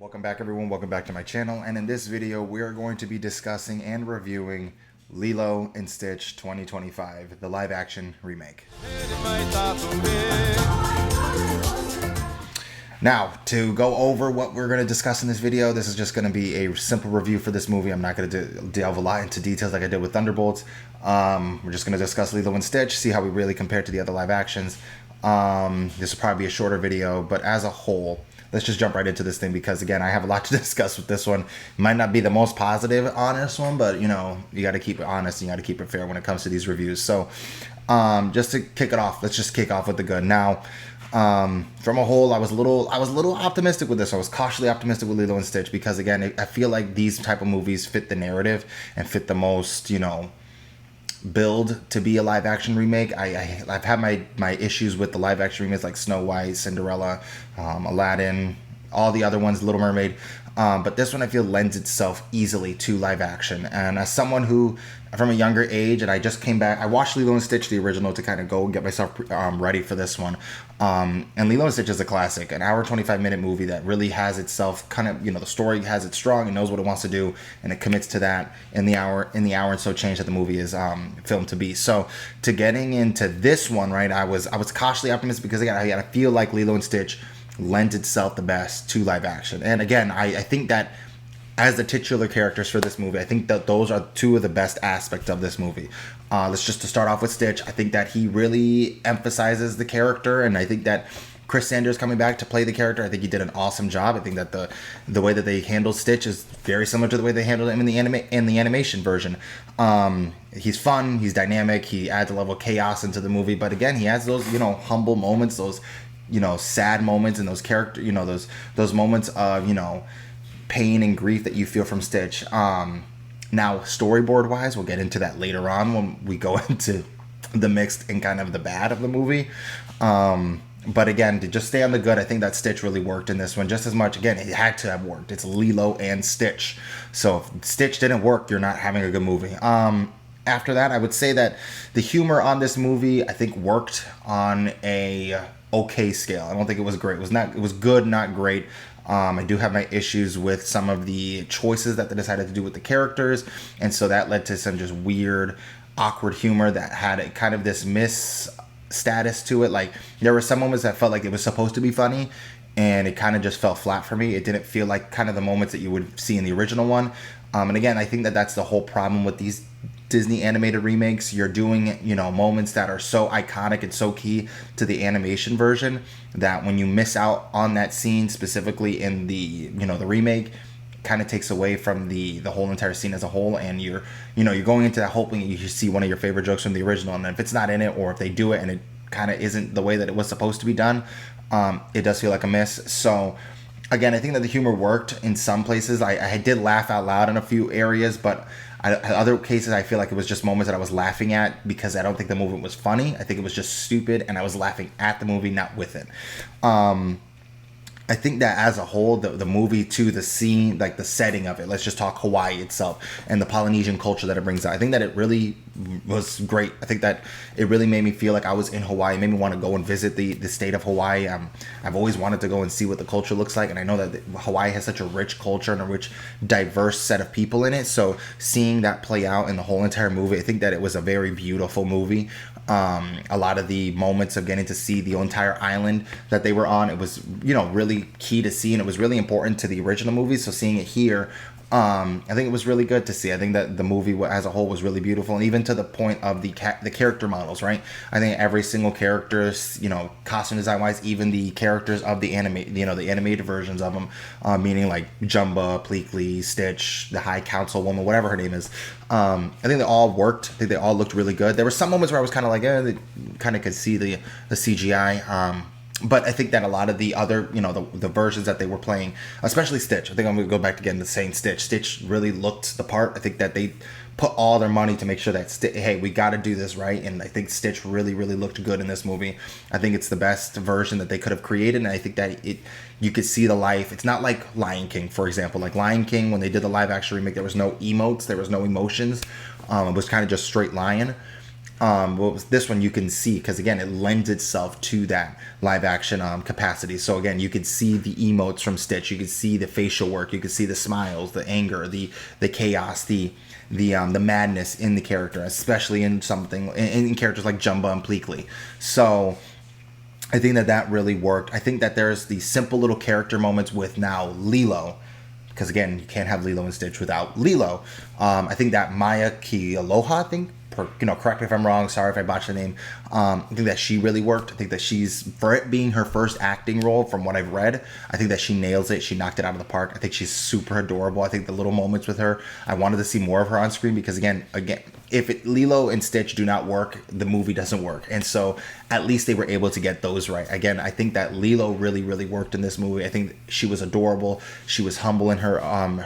Welcome back, everyone. Welcome back to my channel. And in this video, we are going to be discussing and reviewing Lilo and Stitch 2025, the live action remake. Now, to go over what we're going to discuss in this video, this is just going to be a simple review for this movie. I'm not going to delve a lot into details like I did with Thunderbolts. We're just going to discuss Lilo and Stitch, see how we really compare to the other live actions. This will probably be a shorter video, but as a whole, let's just jump right into this thing because, again, I have a lot to discuss with this one. Might not be the most positive, honest one, but, you know, you got to keep it honest and you got to keep it fair when it comes to these reviews. So, just to kick it off, let's just kick off with the good. Now, from a whole, I was a little optimistic with this. I was cautiously optimistic with Lilo and Stitch because, again, I feel like these type of movies fit the narrative and fit the most, you know, build to be a live action remake. I've had my issues with the live action remakes like Snow White, Cinderella, Aladdin, all the other ones, Little Mermaid, but this one I feel lends itself easily to live action. And as someone who from a younger age, and I just came back, I watched Lilo and Stitch, the original, to kind of go and get myself ready for this one. And Lilo and Stitch is a classic, an hour 25-minute movie that really has itself kind of, you know, the story has it strong, it knows what it wants to do, and it commits to that in the hour and so change that the movie is filmed to be. So to getting into this one, right, I was cautiously optimistic because, again, I feel like Lilo and Stitch lends itself the best to live action. And again, I think that as the titular characters for this movie, I think that those are two of the best aspects of this movie. Let's just to start off with Stitch. I think that he really emphasizes the character, and I think that Chris Sanders coming back to play the character, I think he did an awesome job. I think that the way that they handled Stitch is very similar to the way they handled him in the animation version. He's fun, he's dynamic, he adds a level of chaos into the movie, but again, he has those, you know, humble moments, those, you know, sad moments, and those character, you know, those moments of, you know, pain and grief that you feel from Stitch. Now, storyboard wise, we'll get into that later on when we go into the mixed and kind of the bad of the movie. But again, to just stay on the good, I think that Stitch really worked in this one just as much. Again, it had to have worked. It's Lilo and Stitch. So if Stitch didn't work, you're not having a good movie. After that, I would say that the humor on this movie, I think, worked on a okay scale. I don't think it was great. It was good, not great. I do have my issues with some of the choices that they decided to do with the characters, and so that led to some just weird, awkward humor that had a kind of this miss status to it. Like, there were some moments that felt like it was supposed to be funny, and it kind of just fell flat for me. It didn't feel like kind of the moments that you would see in the original one. And again, I think that that's the whole problem with these Disney animated remakes. You're doing, you know, moments that are so iconic and so key to the animation version that when you miss out on that scene specifically in the, you know, the remake, kind of takes away from the whole entire scene as a whole. And you're going into that hoping you see one of your favorite jokes from the original, and if it's not in it, or if they do it and it kind of isn't the way that it was supposed to be done, it does feel like a miss. So again, I think that the humor worked in some places. I did laugh out loud in a few areas, but other cases, I feel like it was just moments that I was laughing at because I don't think the movie was funny. I think it was just stupid, and I was laughing at the movie, not with it. I think that as a whole, the movie to the scene, like the setting of it, let's just talk Hawaii itself and the Polynesian culture that it brings out. I think that it really was great. I think that it really made me feel like I was in Hawaii. It made me want to go and visit the state of Hawaii. I've always wanted to go and see what the culture looks like, and I know that Hawaii has such a rich culture and a rich, diverse set of people in it. So seeing that play out in the whole entire movie, I think that it was a very beautiful movie. A lot of the moments of getting to see the entire island that they were on, it was, you know, really key to see, and it was really important to the original movie. So seeing it here, I think it was really good to see. I think that the movie as a whole was really beautiful, and even to the point of the character models, right? I think every single character, you know, costume design wise, even the characters of the animated versions of them, meaning like Jumba, Pleakley, Stitch, the High Councilwoman, whatever her name is. I think they all worked. I think they all looked really good. There were some moments where I was kind of like, they kind of could see the CGI. But I think that a lot of the other, you know, the versions that they were playing, especially Stitch, I think I'm going to go back to again to saying Stitch. Stitch really looked the part. I think that they put all their money to make sure that, hey, we got to do this right. And I think Stitch really, really looked good in this movie. I think it's the best version that they could have created. And I think that you could see the life. It's not like Lion King, for example. Like Lion King, when they did the live action remake, there was no emotes. There was no emotions. It was kind of just straight lion. Well, this one you can see because again it lends itself to that live action capacity. So again, you could see the emotes from Stitch, you could see the facial work, you could see the smiles, the anger, the chaos, the madness in the character, especially in in characters like Jumba and Pleakley. So I think that really worked. I think that there's the simple little character moments with now Lilo, because again, you can't have Lilo and Stitch without Lilo. I think that Maya Kealoha, I think, correct me if I'm wrong. Sorry if I botched the name. I think that she really worked. I think that for it being her first acting role, from what I've read, I think that she nails it. She knocked it out of the park. I think she's super adorable. I think the little moments with her, I wanted to see more of her on screen because again, if Lilo and Stitch do not work, the movie doesn't work. And so at least they were able to get those right. Again, I think that Lilo really, really worked in this movie. I think she was adorable. She was humble in her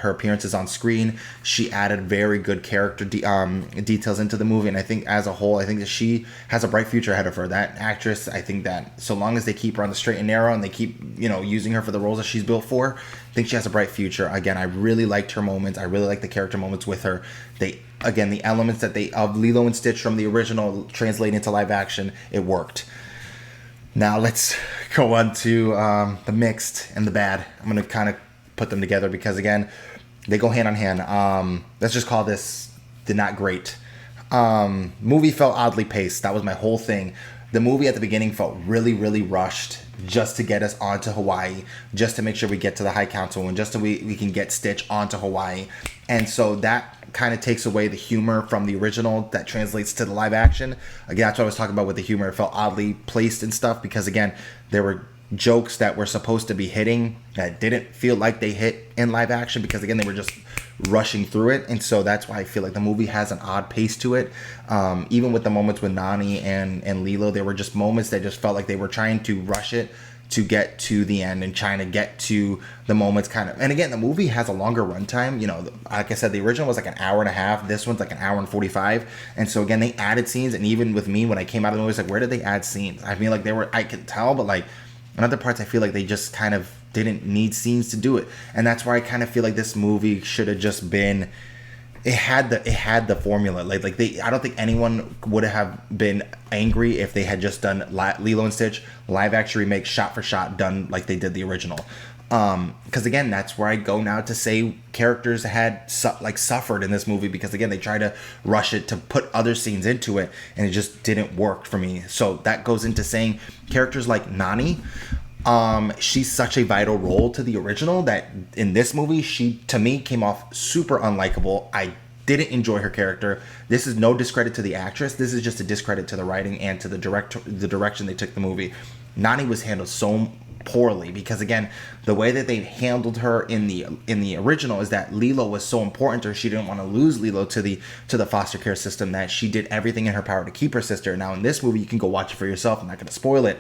appearances on screen. She added very good character details into the movie. And I think as a whole, I think that she has a bright future ahead of her. That actress, I think that so long as they keep her on the straight and narrow and they keep, using her for the roles that she's built for, I think she has a bright future. Again, I really liked her moments. I really liked the character moments with her. The elements that of Lilo and Stitch from the original translate into live action, it worked. Now let's go on to the mixed and the bad. I'm going to kind of put them together because again, they go hand on hand. Let's just call this the not great. Movie felt oddly paced. That was my whole thing. The movie at the beginning felt really, really rushed just to get us onto Hawaii, just to make sure we get to the High Council and just so we can get Stitch onto Hawaii. And so that kind of takes away the humor from the original that translates to the live action. Again, that's what I was talking about with the humor. It felt oddly placed and stuff because again, there were jokes that were supposed to be hitting that didn't feel like they hit in live action because again, they were just rushing through it. And so that's why I feel like the movie has an odd pace to it. Even with the moments with Nani and Lilo, there were just moments that just felt like they were trying to rush it to get to the end and trying to get to the moments kind of. And again, the movie has a longer runtime. Like I said, the original was like an hour and a half. This one's like an hour and 45. And so again, they added scenes. And even with me, when I came out of the movie, I was like, where did they add scenes? I mean, like I could tell, but like in other parts, I feel like they just kind of didn't need scenes to do it. And that's why I kind of feel like this movie should have just been, it had the formula. I don't think anyone would have been angry if they had just done Lilo and Stitch live action remake, shot for shot, done like they did the original. Because again, that's where I go now to say characters had suffered in this movie because again, they try to rush it to put other scenes into it and it just didn't work for me. So that goes into saying characters like Nani, she's such a vital role to the original that in this movie, she to me came off super unlikable. I didn't enjoy her character. This is no discredit to the actress. This is just a discredit to the writing and to the direction they took the movie. Nani was handled so poorly because again, the way that they handled her in the original is that Lilo was so important to her. She didn't want to lose Lilo to the foster care system that she did everything in her power to keep her sister. Now in this movie, you can go watch it for yourself. I'm not going to spoil it.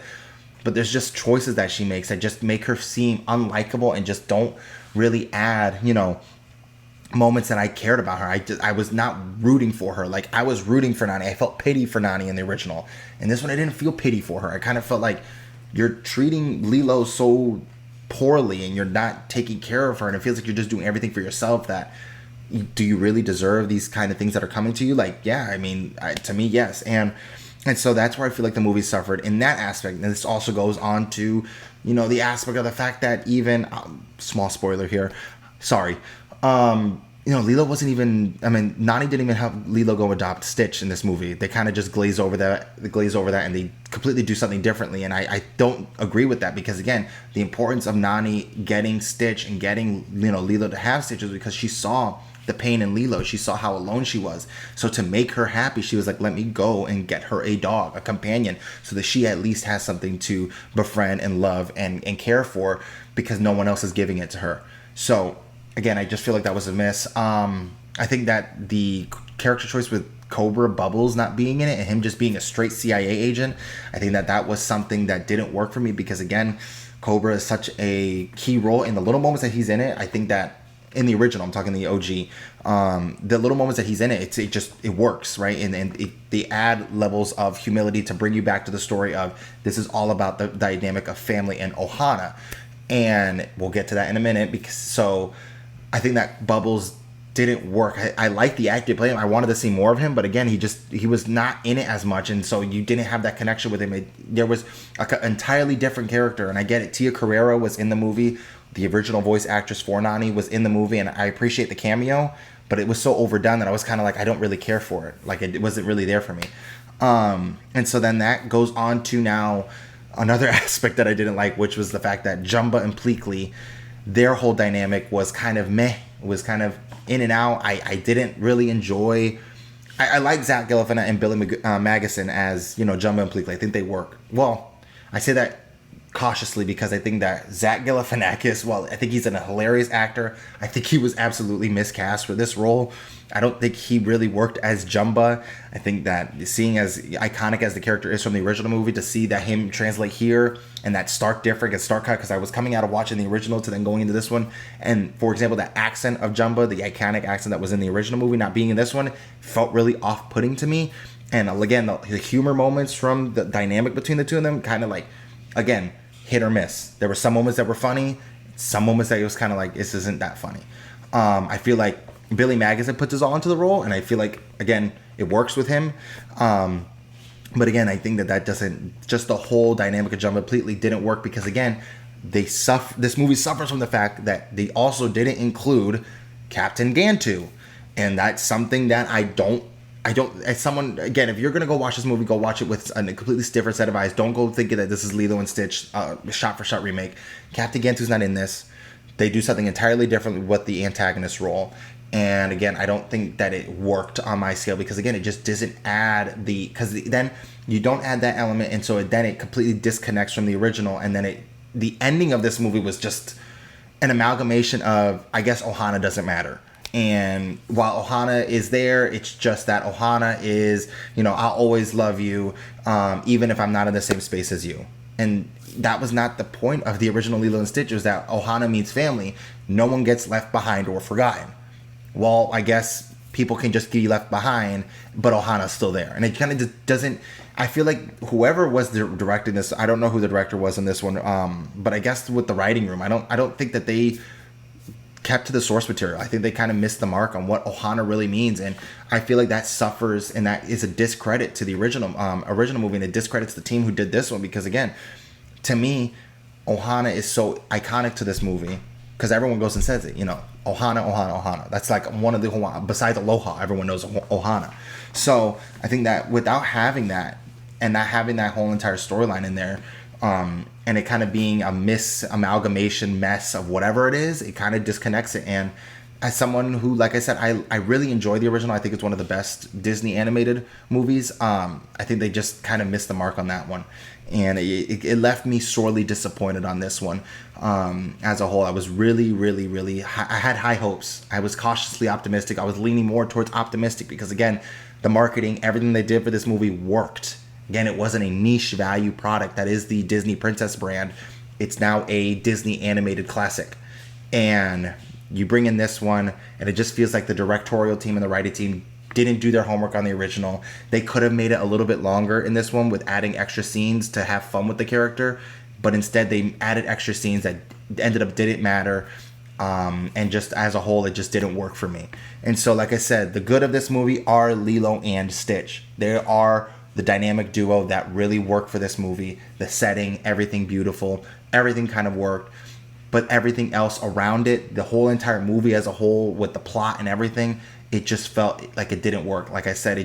But there's just choices that she makes that just make her seem unlikable and just don't really add, moments that I cared about her. I was not rooting for her. Like I was rooting for Nani. I felt pity for Nani in the original. And this one, I didn't feel pity for her. I kind of felt like you're treating Lilo so poorly and you're not taking care of her. And it feels like you're just doing everything for yourself. That do you really deserve these kind of things that are coming to you? Like, yeah, I mean, to me, yes. And so that's where I feel like the movie suffered in that aspect. And this also goes on to, the aspect of the fact that even, small spoiler here, sorry, Lilo wasn't even, Nani didn't even have Lilo go adopt Stitch in this movie. They kind of just glaze over that and they completely do something differently. And I don't agree with that because again, the importance of Nani getting Stitch and getting, Lilo to have Stitch is because she saw the pain in Lilo. She saw how alone she was. So to make her happy, she was like, let me go and get her a dog, a companion, so that she at least has something to befriend and love and care for because no one else is giving it to her. So again, I just feel like that was a miss. I think that the character choice with Cobra Bubbles not being in it and him just being a straight CIA agent, I think that was something that didn't work for me because again, Cobra is such a key role in the little moments that he's in it. I think that in the original, I'm talking the OG, the little moments that he's in it, it works, right? And they add levels of humility to bring you back to the story of this is all about the dynamic of family and Ohana. And we'll get to that in a minute. So I think that Bubbles didn't work. I like the actor playing him. I wanted to see more of him, but again, he was not in it as much, and so you didn't have that connection with him. There was like an entirely different character, and I get it. Tia Carrera was in the movie. The original voice actress for Nani was in the movie, and I appreciate the cameo, but it was so overdone that I was kind of like, I don't really care for it. Like, it wasn't really there for me. And so then that goes on to now another aspect that I didn't like, which was the fact that Jumba and Pleakley, their whole dynamic was kind of meh. It was kind of in and out. I didn't really enjoy. I like Zach Galifianakis and Billy Magnuson as, Jumba and Pleakley. I think they work well. I say that cautiously because I think that Zach Galifianakis, well, I think he's a hilarious actor. I think he was absolutely miscast for this role. I don't think he really worked as Jumba. I think that seeing as iconic as the character is from the original movie, to see that him translate here and that stark difference and stark cut, because I was coming out of watching the original to then going into this one, and for example, that accent of Jumba, the iconic accent that was in the original movie, not being in this one, felt really off-putting to me. And again, the humor moments from the dynamic between the two of them, kind of like, again, hit or miss. There were some moments that were funny, some moments that it was kind of like, this isn't that funny. I feel like Billy Magnuson puts us all into the role, and I feel like, again, it works with him. But again, I think that doesn't, just the whole dynamic of Jumba completely didn't work, because again, this movie suffers from the fact that they also didn't include Captain Gantu. And that's something that I don't, as someone, again, if you're going to go watch this movie, go watch it with a completely different set of eyes. Don't go thinking that this is Lilo and Stitch, shot-for-shot remake. Captain Gantu's not in this. They do something entirely different with the antagonist role. And again, I don't think that it worked on my scale, because again, it just doesn't add because then you don't add that element, and so then it completely disconnects from the original. And then the ending of this movie was just an amalgamation of, I guess, Ohana doesn't matter. And while Ohana is there, it's just that Ohana is, I'll always love you, even if I'm not in the same space as you. And that was not the point of the original Lilo and Stitch. It was that Ohana means family. No one gets left behind or forgotten. Well, I guess people can just be left behind, but Ohana's still there. And it kind of just doesn't, I feel like whoever was directing this, I don't know who the director was in this one, but I guess with the writing room, I don't think that they kept to the source material. I think they kind of missed the mark on what Ohana really means, and I feel like that suffers, and that is a discredit to the original movie, and it discredits the team who did this one, because again, to me, Ohana is so iconic to this movie, because everyone goes and says it, Ohana, Ohana, Ohana. That's like one of the, besides Aloha, everyone knows Ohana. So I think that without having that, and not having that whole entire storyline in there, and it kind of being a amalgamation mess of whatever it is, it kind of disconnects it. And as someone who, like I said, I really enjoy the original. I think it's one of the best Disney animated movies. I think they just kind of missed the mark on that one. And it left me sorely disappointed on this one. As a whole, I was really, really, really, I had high hopes. I was cautiously optimistic. I was leaning more towards optimistic because, again, the marketing, everything they did for this movie worked. Again, it wasn't a niche value product. That is the Disney Princess brand. It's now a Disney animated classic. And you bring in this one, and it just feels like the directorial team and the writing team didn't do their homework on the original. They could have made it a little bit longer in this one with adding extra scenes to have fun with the character, but instead they added extra scenes that ended up didn't matter, and just as a whole, it just didn't work for me. And so, like I said, the good of this movie are Lilo and Stitch. They are the dynamic duo that really worked for this movie. The setting, everything beautiful, everything kind of worked. But everything else around it, the whole entire movie as a whole, with the plot and everything, it just felt like it didn't work. Like I said,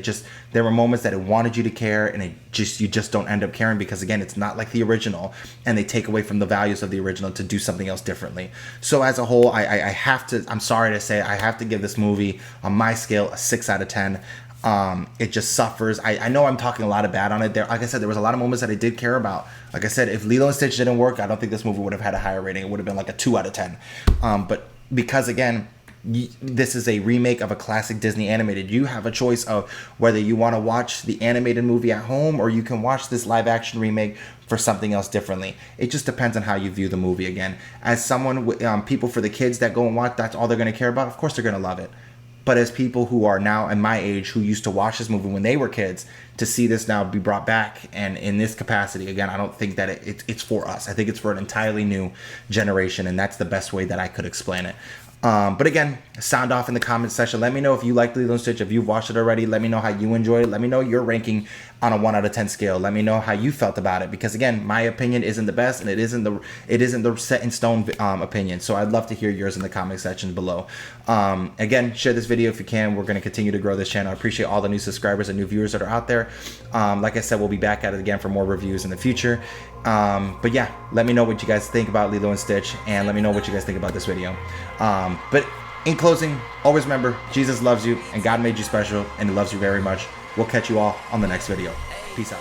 there were moments that it wanted you to care, and you just don't end up caring, because again, it's not like the original, and they take away from the values of the original to do something else differently. So as a whole, I have to, I'm sorry to say, I have to give this movie, on my scale, a 6 out of 10. It just suffers. I know I'm talking a lot of bad on it there. Like I said, there was a lot of moments that I did care about. Like I said, if Lilo and Stitch didn't work, I don't think this movie would have had a higher rating. It would have been like a 2 out of 10. But because, again, this is a remake of a classic Disney animated, you have a choice of whether you want to watch the animated movie at home, or you can watch this live action remake for something else differently. It just depends on how you view the movie. Again, as someone, people, for the kids that go and watch, that's all they're going to care about. Of course they're going to love it. But as people who are now in my age, who used to watch this movie when they were kids, to see this now be brought back and in this capacity again, I don't think that it's for us. I think it's for an entirely new generation, and that's the best way that I could explain it. But again, sound off in the comment section. Let me know if you like Lilo and Stitch, if you've watched it already. Let me know how you enjoyed it. Let me know your ranking on a 1 out of 10 scale. Let me know how you felt about it, because again, my opinion isn't the best, and it isn't the set in stone opinion. So I'd love to hear yours in the comment section below. Again, share this video if you can. We're going to continue to grow this channel. I appreciate all the new subscribers and new viewers that are out there. Like I said, we'll be back at it again for more reviews in the future. But yeah, let me know what you guys think about Lilo and Stitch, and let me know what you guys think about this video. But in closing, always remember, Jesus loves you, and God made you special, and He loves you very much. We'll catch you all on the next video. Peace out.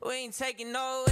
We ain't taking no